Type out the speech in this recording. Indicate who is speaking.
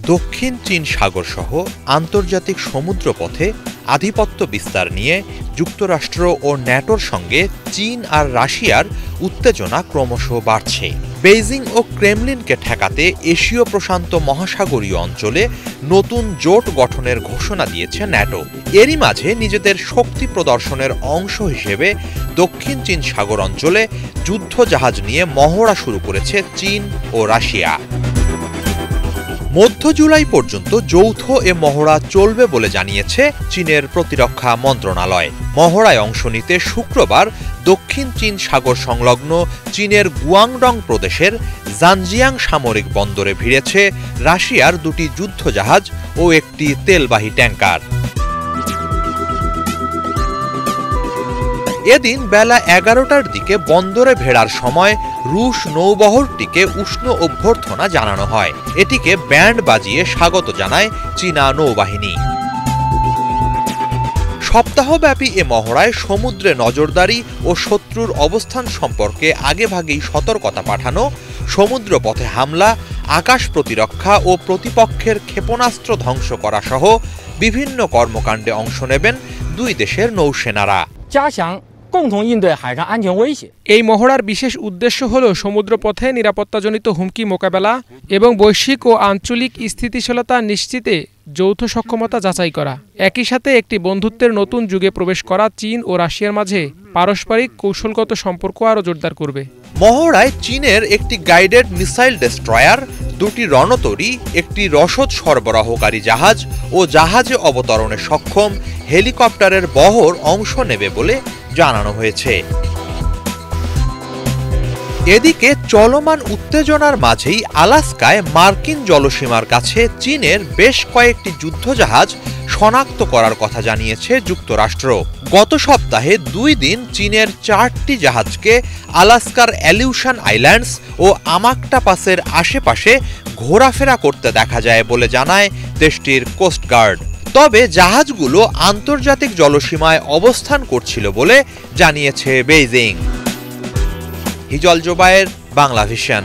Speaker 1: দক্ষিণ চীন সাগর সহ আন্তর্জাতিক সমুদ্রপথে আধিপত্য বিস্তার নিয়ে যুক্তরাষ্ট্র ও ন্যাটোর সঙ্গে চীন আর রাশিয়ার উত্তেজনা ক্রমশ বাড়ছে। বেইজিং ও ক্রেমলিনকে ঠেকাতে এশীয় প্রশান্ত মহাসাগরীয় অঞ্চলে নতুন জোট গঠনের ঘোষণা দিয়েছে ন্যাটো। এরই মাঝে নিজেদের শক্তি প্রদর্শনের অংশ হিসেবে দক্ষিণ চীন সাগর অঞ্চলে যুদ্ধ জাহাজ নিয়ে মহড়া শুরু করেছে চীন ও রাশিয়া। মধ্য জুলাই পর্যন্ত যৌথ এ মহড়া চলবে বলে জানিয়েছে চীনের প্রতিরক্ষা মন্ত্রণালয়। মহড়ায় অংশ নিতে শুক্রবার দক্ষিণ চীন সাগর সংলগ্ন চীনের গুয়াংডং প্রদেশের জানজিয়াং সামরিক বন্দরে ভিড়েছে রাশিয়ার দুটি যুদ্ধজাহাজ ও একটি তেলবাহী ট্যাঙ্কার। এদিন বেলা 11টার দিকে বন্দরে ভেড়ার সময় রুশ নৌবহরটিকে উষ্ণ অভ্যর্থনা জানানো হয়। এটিকে ব্যান্ড বাজিয়ে স্বাগত জানায় চীনা নৌবাহিনী। সপ্তাহব্যাপী এ মহড়ায় সমুদ্রে নজরদারি ও শত্রুর অবস্থান সম্পর্কে আগেভাগেই সতর্কতা পাঠানো, সমুদ্রপথে হামলা, আকাশ প্রতিরক্ষা ও প্রতিপক্ষের ক্ষেপণাস্ত্র ধ্বংস করা সহ বিভিন্ন কর্মকাণ্ডে অংশ নেবেন দুই দেশের নৌসেনারা।
Speaker 2: এই মহড়ার বিশেষ উদ্দেশ্য হল সমুদ্রপথে নিরাপত্তাজনিত হুমকি মোকাবেলা এবং বৈশ্বিক ও আঞ্চলিক স্থিতিশীলতা নিশ্চিতে যৌথ সক্ষমতা যাচাই করা। একই সাথে একটি বন্ধুত্বের নতুন যুগে প্রবেশ করা চীন ও রাশিয়ার মাঝে পারস্পরিক কৌশলগত সম্পর্ক আরও জোরদার করবে।
Speaker 1: মহড়ায় চীনের একটি গাইডেড মিসাইল ডেস্ট্রয়ার, দুটি রণতরী, একটি রসদ সরবরাহকারী জাহাজ ও জাহাজে অবতরণে সক্ষম হেলিকপ্টারের বহর অংশ নেবে বলে জানানো হয়েছে। এদিকে চলমান উত্তেজনার মাঝেই আলাস্কায় মার্কিন জলসীমার কাছে চীনের বেশ কয়েকটি যুদ্ধজাহাজ শনাক্ত করার কথা জানিয়েছে যুক্তরাষ্ট্র। গত সপ্তাহে 2 দিন চীনের 4টি জাহাজকে আলাস্কার অ্যালিউশন আইল্যান্ডস ও আমাক্টা পাসের আশেপাশে ঘোরাফেরা করতে দেখা যায় বলে জানায় দেশটির কোস্টগার্ড। তবে জাহাজগুলো আন্তর্জাতিক জলসীমায় অবস্থান করছিল বলে জানিয়েছে বেইজিং। হিজল জোবায়ের, বাংলা ভিশন।